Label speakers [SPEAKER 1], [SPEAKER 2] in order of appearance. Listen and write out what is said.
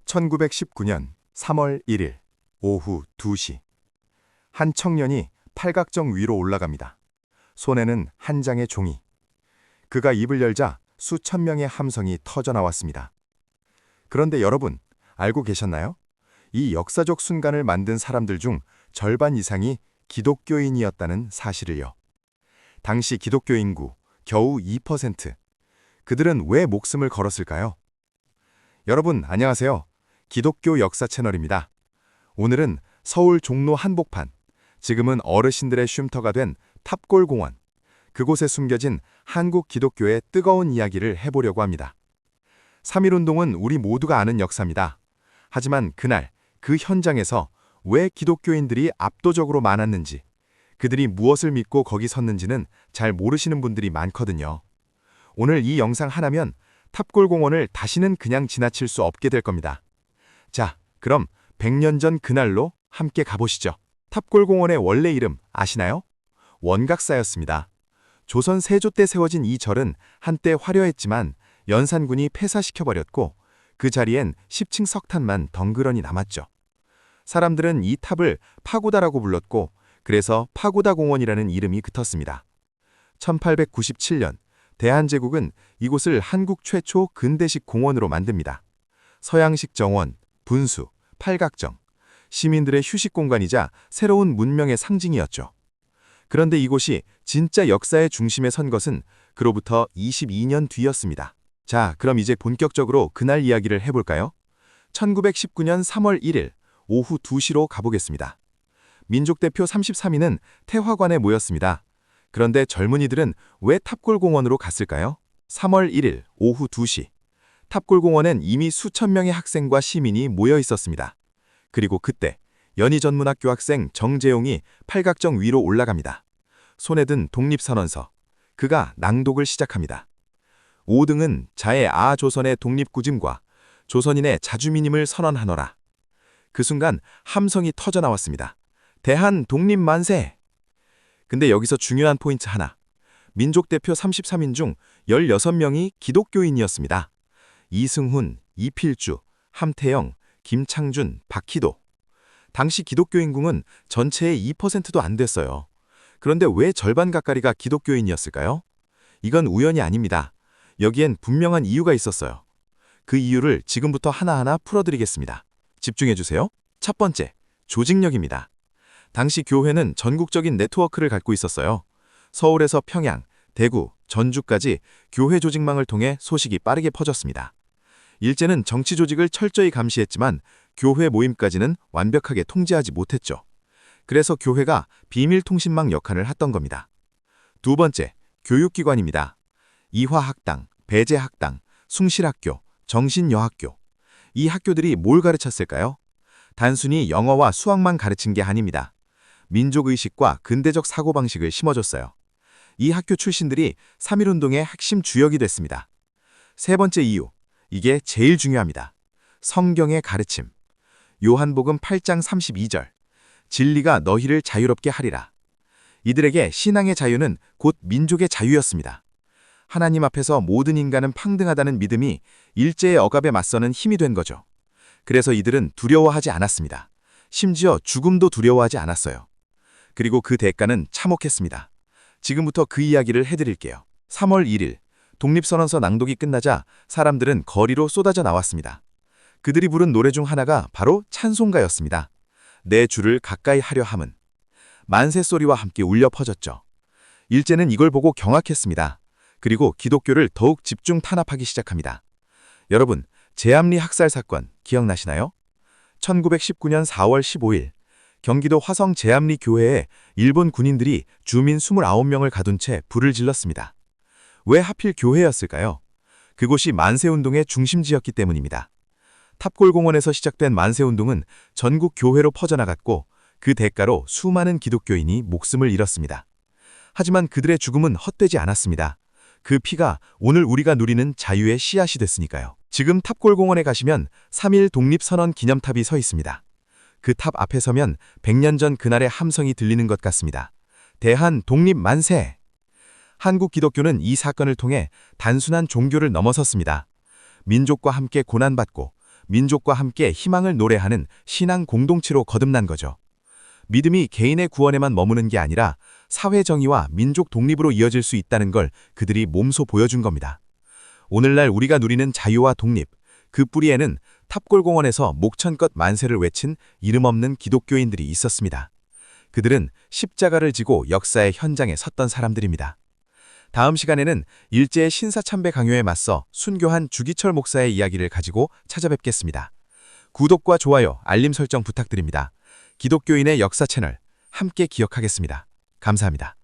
[SPEAKER 1] 1919년 3월 1일 오후 2시 한 청년이 팔각정 위로 올라갑니다. 손에는 한 장의 종이. 그가 입을 열자 수천 명의 함성이 터져 나왔습니다. 그런데 여러분, 알고 계셨나요? 이 역사적 순간을 만든 사람들 중 절반 이상이 기독교인이었다는 사실을요. 당시 기독교 인구 겨우 2%. 그들은 왜 목숨을 걸었을까요? 여러분, 안녕하세요. 기독교 역사 채널입니다. 오늘은 서울 종로 한복판, 지금은 어르신들의 쉼터가 된 탑골공원, 그곳에 숨겨진 한국 기독교의 뜨거운 이야기를 해보려고 합니다. 3.1운동은 우리 모두가 아는 역사입니다. 하지만 그날 그 현장에서 왜 기독교인들이 압도적으로 많았는지, 그들이 무엇을 믿고 거기 섰는지는 잘 모르시는 분들이 많거든요. 오늘 이 영상 하나면 탑골공원을 다시는 그냥 지나칠 수 없게 될 겁니다. 자, 그럼 100년 전 그날로 함께 가보시죠. 탑골공원의 원래 이름 아시나요? 원각사였습니다. 조선 세조 때 세워진 이 절은 한때 화려했지만 연산군이 폐사시켜버렸고 그 자리엔 10층 석탄만 덩그러니 남았죠. 사람들은 이 탑을 파고다라고 불렀고 그래서 파고다공원이라는 이름이 붙었습니다. 1897년 대한제국은 이곳을 한국 최초 근대식 공원으로 만듭니다. 서양식 정원, 분수, 팔각정, 시민들의 휴식 공간이자 새로운 문명의 상징이었죠. 그런데 이곳이 진짜 역사의 중심에 선 것은 그로부터 22년 뒤였습니다. 자, 그럼 이제 본격적으로 그날 이야기를 해볼까요? 1919년 3월 1일 오후 2시로 가보겠습니다. 민족대표 33인은 태화관에 모였습니다. 그런데 젊은이들은 왜 탑골공원으로 갔을까요? 3월 1일 오후 2시. 탑골공원엔 이미 수천 명의 학생과 시민이 모여 있었습니다. 그리고 그때 연희전문학교 학생 정재용이 팔각정 위로 올라갑니다. 손에 든 독립선언서. 그가 낭독을 시작합니다. 5등은 자의 조선의 독립구짐과 조선인의 자주민임을 선언하노라. 그 순간 함성이 터져 나왔습니다. 대한 독립만세! 근데 여기서 중요한 포인트 하나. 민족대표 33인 중 16명이 기독교인이었습니다. 이승훈, 이필주, 함태영, 김창준, 박희도. 당시 기독교 인구는 전체의 2%도 안 됐어요. 그런데 왜 절반 가까이가 기독교인이었을까요? 이건 우연이 아닙니다. 여기엔 분명한 이유가 있었어요. 그 이유를 지금부터 하나하나 풀어드리겠습니다. 집중해주세요. 첫 번째, 조직력입니다. 당시 교회는 전국적인 네트워크를 갖고 있었어요. 서울에서 평양, 대구, 전주까지 교회 조직망을 통해 소식이 빠르게 퍼졌습니다. 일제는 정치 조직을 철저히 감시했지만 교회 모임까지는 완벽하게 통제하지 못했죠. 그래서 교회가 비밀통신망 역할을 했던 겁니다. 두 번째, 교육기관입니다. 이화학당, 배제학당, 숭실학교, 정신여학교. 이 학교들이 뭘 가르쳤을까요? 단순히 영어와 수학만 가르친 게 아닙니다. 민족의식과 근대적 사고방식을 심어줬어요. 이 학교 출신들이 3.1운동의 핵심 주역이 됐습니다. 세 번째 이유, 이게 제일 중요합니다. 성경의 가르침. 요한복음 8장 32절. 진리가 너희를 자유롭게 하리라. 이들에게 신앙의 자유는 곧 민족의 자유였습니다. 하나님 앞에서 모든 인간은 평등하다는 믿음이 일제의 억압에 맞서는 힘이 된 거죠. 그래서 이들은 두려워하지 않았습니다. 심지어 죽음도 두려워하지 않았어요. 그리고 그 대가는 참혹했습니다. 지금부터 그 이야기를 해드릴게요. 3월 1일, 독립선언서 낭독이 끝나자 사람들은 거리로 쏟아져 나왔습니다. 그들이 부른 노래 중 하나가 바로 찬송가였습니다. 내 주를 가까이 하려 함은. 만세 소리와 함께 울려 퍼졌죠. 일제는 이걸 보고 경악했습니다. 그리고 기독교를 더욱 집중 탄압하기 시작합니다. 여러분, 제암리 학살 사건 기억나시나요? 1919년 4월 15일, 경기도 화성 제암리 교회에 일본 군인들이 주민 29명을 가둔 채 불을 질렀습니다. 왜 하필 교회였을까요? 그곳이 만세운동의 중심지였기 때문입니다. 탑골공원에서 시작된 만세운동은 전국 교회로 퍼져나갔고 그 대가로 수많은 기독교인이 목숨을 잃었습니다. 하지만 그들의 죽음은 헛되지 않았습니다. 그 피가 오늘 우리가 누리는 자유의 씨앗이 됐으니까요. 지금 탑골공원에 가시면 3.1 독립선언 기념탑이 서 있습니다. 그 탑 앞에 서면 100년 전 그날의 함성이 들리는 것 같습니다. 대한 독립 만세! 한국 기독교는 이 사건을 통해 단순한 종교를 넘어섰습니다. 민족과 함께 고난받고
[SPEAKER 2] 민족과 함께 희망을 노래하는 신앙 공동체로 거듭난 거죠. 믿음이 개인의 구원에만 머무는 게 아니라 사회 정의와 민족 독립으로 이어질 수 있다는 걸 그들이 몸소 보여준 겁니다. 오늘날 우리가 누리는 자유와 독립, 그 뿌리에는 탑골공원에서 목천껏 만세를 외친 이름 없는 기독교인들이 있었습니다. 그들은 십자가를 지고 역사의 현장에 섰던 사람들입니다. 다음 시간에는 일제의 신사참배 강요에 맞서 순교한 주기철 목사의 이야기를 가지고 찾아뵙겠습니다. 구독과 좋아요, 알림 설정 부탁드립니다. 기독교인의 역사 채널 함께 기억하겠습니다. 감사합니다.